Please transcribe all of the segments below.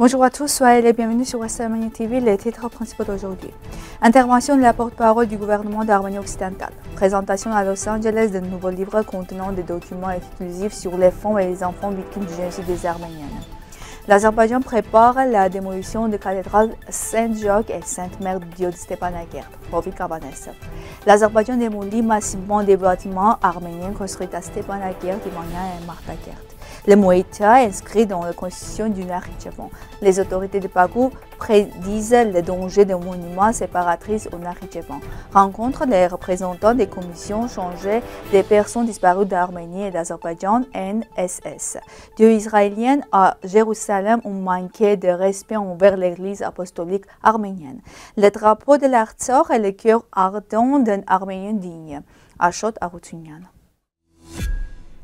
Bonjour à tous, soyez les bienvenus sur West Armenia TV, les titres principaux d'aujourd'hui. Intervention de la porte-parole du gouvernement d'Arménie occidentale. Présentation à Los Angeles d'un nouveau livre contenant des documents exclusifs sur les femmes et les enfants victimes du génocide des Arméniennes. L'Azerbaïdjan prépare la démolition des cathédrales Saint-Jacques et Sainte-Mère de Dieu de Stepanakert, Rovik Avanesov. L'Azerbaïdjan démolit massivement des bâtiments arméniens construits à Stepanakert, Ivania et Martakert. Le mot État est inscrit dans la constitution du Nakhitchevan. Les autorités de Bakou prédisent le danger des monuments séparatrices au Nakhitchevan. Rencontre des représentants des commissions chargées des personnes disparues d'Arménie et d'Azerbaïdjan, NSS. Deux Israéliens à Jérusalem ont manqué de respect envers l'église apostolique arménienne. Le drapeau de l'Artsakh est le cœur ardent d'un Arménien digne. Ashot Arutunyan.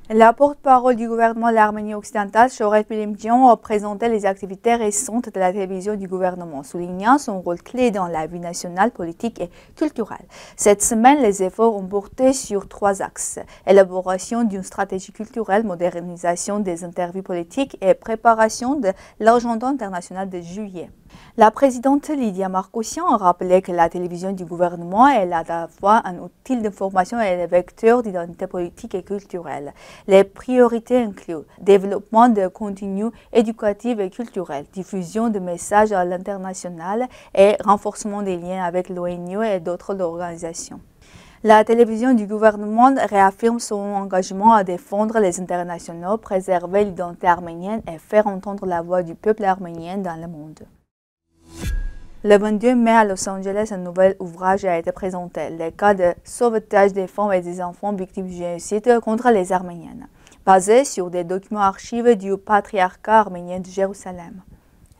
La porte-parole du gouvernement de l'Arménie occidentale, Shoret Bilimdjian, a présenté les activités récentes de la télévision du gouvernement, soulignant son rôle clé dans la vie nationale, politique et culturelle. Cette semaine, les efforts ont porté sur 3 axes: élaboration d'une stratégie culturelle, modernisation des interviews politiques et préparation de l'agenda international de juillet. La présidente Lydia Markoussian a rappelé que la télévision du gouvernement est à la fois un outil d'information et un vecteur d'identité politique et culturelle. Les priorités incluent développement de contenus éducatifs et culturels, diffusion de messages à l'international et renforcement des liens avec l'ONU et d'autres organisations. La télévision du gouvernement réaffirme son engagement à défendre les internationaux, préserver l'identité arménienne et faire entendre la voix du peuple arménien dans le monde. Le 22 mai à Los Angeles, un nouvel ouvrage a été présenté, le cas de sauvetage des femmes et des enfants victimes du génocide contre les Arméniennes, basé sur des documents archives du patriarcat arménien de Jérusalem.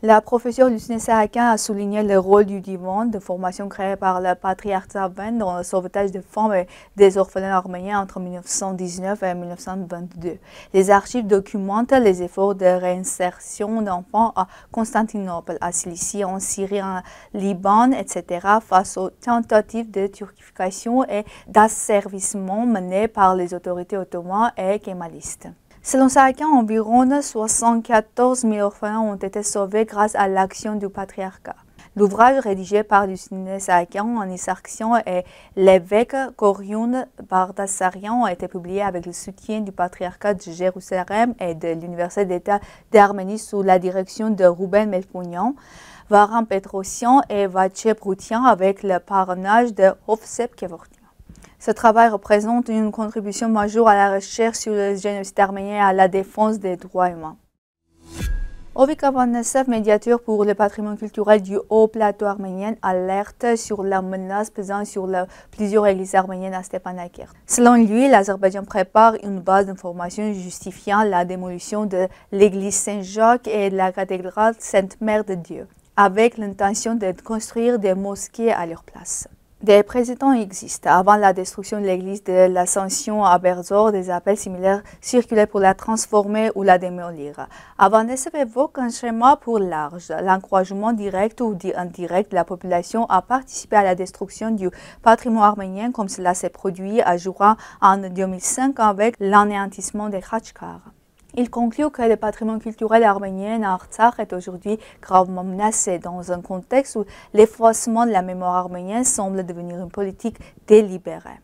La professeure Lucine Sahakian a souligné le rôle du divan de formation créé par le patriarcat arménien dans le sauvetage des femmes et des orphelins arméniens entre 1919 et 1922. Les archives documentent les efforts de réinsertion d'enfants à Constantinople, à Cilicie, en Syrie, en Liban, etc. face aux tentatives de turcification et d'asservissement menées par les autorités ottomanes et kémalistes. Selon Sahakian, environ 74 000 orphelins ont été sauvés grâce à l'action du patriarcat. L'ouvrage rédigé par Lucine Sahakian, Anis Sargsyan et l'évêque Koryoun Bardasarian a été publié avec le soutien du patriarcat de Jérusalem et de l'Université d'État d'Arménie sous la direction de Rouben Melkounian, Varan Petrosian et Vache Broutian avec le parrainage de Hovsep Kevorkian. Ce travail représente une contribution majeure à la recherche sur le génocide arménien et à la défense des droits humains. Rovik Avanesov, médiateur pour le patrimoine culturel du haut plateau arménien, alerte sur la menace pesant sur plusieurs églises arméniennes à Stepanakert. Selon lui, l'Azerbaïdjan prépare une base d'information justifiant la démolition de l'église Saint-Jacques et de la cathédrale Sainte-Mère de Dieu, avec l'intention de construire des mosquées à leur place. Des précédents existent. Avant la destruction de l'église de l'Ascension à Berzor, des appels similaires circulaient pour la transformer ou la démolir. Avanesov évoque un schéma pour large, l'encouragement direct ou indirect de la population à participer à la destruction du patrimoine arménien, comme cela s'est produit à Jouran en 2005 avec l'anéantissement des Khachkars. Il conclut que le patrimoine culturel arménien à Artsakh est aujourd'hui gravement menacé dans un contexte où l'effacement de la mémoire arménienne semble devenir une politique délibérée.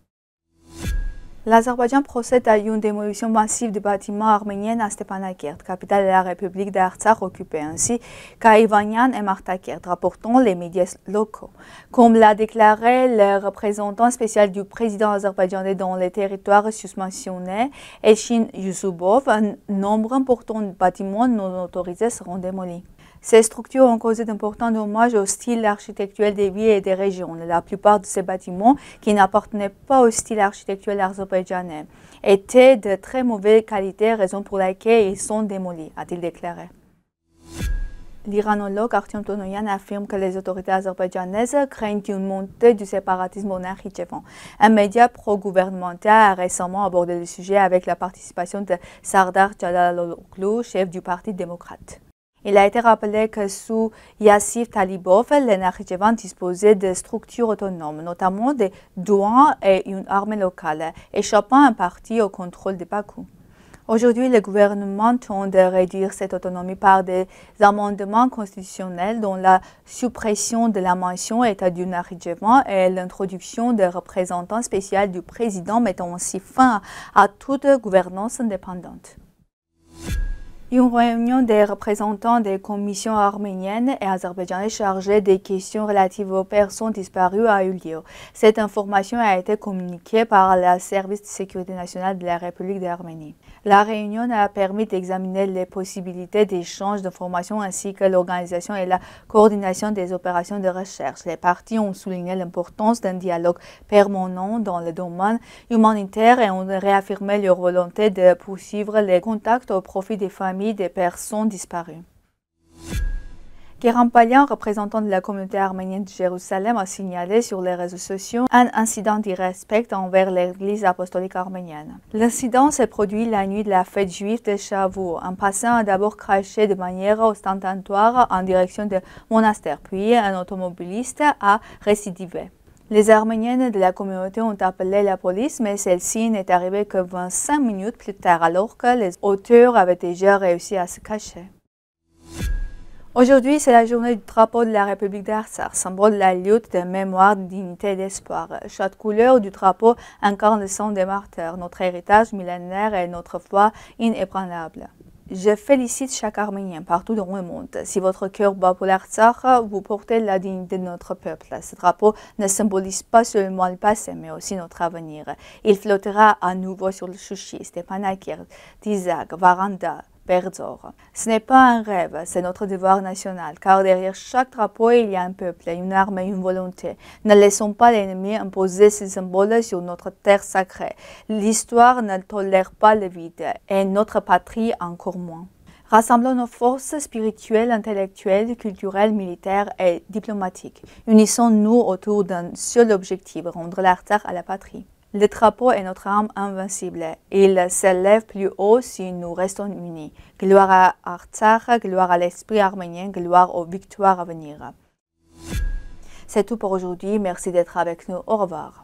L'Azerbaïdjan procède à une démolition massive de bâtiments arméniens à Stepanakert, capitale de la République d'Artsakh occupée, ainsi qu'à Ivanian et Martakert, rapportant les médias locaux. Comme l'a déclaré le représentant spécial du président azerbaïdjanais dans les territoires susmentionnés, Elchin Yusubov, un nombre important de bâtiments non autorisés seront démolis. Ces structures ont causé d'importants dommages au style architectuel des villes et des régions. La plupart de ces bâtiments, qui n'appartenaient pas au style architectuel azerbaïdjanais, étaient de très mauvaise qualité, raison pour laquelle ils sont démolis, a-t-il déclaré. L'iranologue Artyom Tonoyan affirme que les autorités azerbaïdjanaises craignent une montée du séparatisme au Nakhitchevan. Un média pro-gouvernemental a récemment abordé le sujet avec la participation de Sardar Jalaloglu, chef du Parti démocrate. Il a été rappelé que sous Yassir Talibov, le Nakhitchevan disposait de structures autonomes, notamment des douanes et une armée locale, échappant en partie au contrôle de Bakou. Aujourd'hui, le gouvernement tente de réduire cette autonomie par des amendements constitutionnels dont la suppression de la mention état d'urgence et l'introduction de représentants spéciaux du président mettant ainsi fin à toute gouvernance indépendante. Une réunion des représentants des commissions arméniennes et azerbaïdjanaises chargées des questions relatives aux personnes disparues a eu lieu. Cette information a été communiquée par le service de sécurité nationale de la République d'Arménie. La réunion a permis d'examiner les possibilités d'échange d'informations ainsi que l'organisation et la coordination des opérations de recherche. Les parties ont souligné l'importance d'un dialogue permanent dans le domaine humanitaire et ont réaffirmé leur volonté de poursuivre les contacts au profit des familles des personnes disparues. Kerem Palian, représentant de la communauté arménienne de Jérusalem, a signalé sur les réseaux sociaux un incident d'irrespect envers l'Église apostolique arménienne. L'incident s'est produit la nuit de la fête juive de Shavuot. Un passant a d'abord craché de manière ostentatoire en direction du monastère, puis un automobiliste a récidivé. Les Arméniennes de la communauté ont appelé la police, mais celle-ci n'est arrivée que 25 minutes plus tard, alors que les auteurs avaient déjà réussi à se cacher. Aujourd'hui, c'est la journée du drapeau de la République d'Artsakh, symbole de la lutte, de mémoire, de dignité et d'espoir. Chaque couleur du drapeau incarne le sang des martyrs, notre héritage millénaire et notre foi inébranlable. Je félicite chaque Arménien partout dans le monde. Si votre cœur bat pour l'Artsakh, vous portez la dignité de notre peuple. Ce drapeau ne symbolise pas seulement le passé, mais aussi notre avenir. Il flottera à nouveau sur le Chouchi, Stepanakert, Tizak, Varanda, Berdzor. Ce n'est pas un rêve, c'est notre devoir national, car derrière chaque drapeau, il y a un peuple, une arme et une volonté. Ne laissons pas l'ennemi imposer ses symboles sur notre terre sacrée. L'histoire ne tolère pas le vide, et notre patrie encore moins. Rassemblons nos forces spirituelles, intellectuelles, culturelles, militaires et diplomatiques. Unissons-nous autour d'un seul objectif, rendre l'Artsakh à la patrie. Le drapeau est notre arme invincible. Il s'élève plus haut si nous restons unis. Gloire à Artsakh, gloire à l'esprit arménien, gloire aux victoires à venir. C'est tout pour aujourd'hui. Merci d'être avec nous. Au revoir.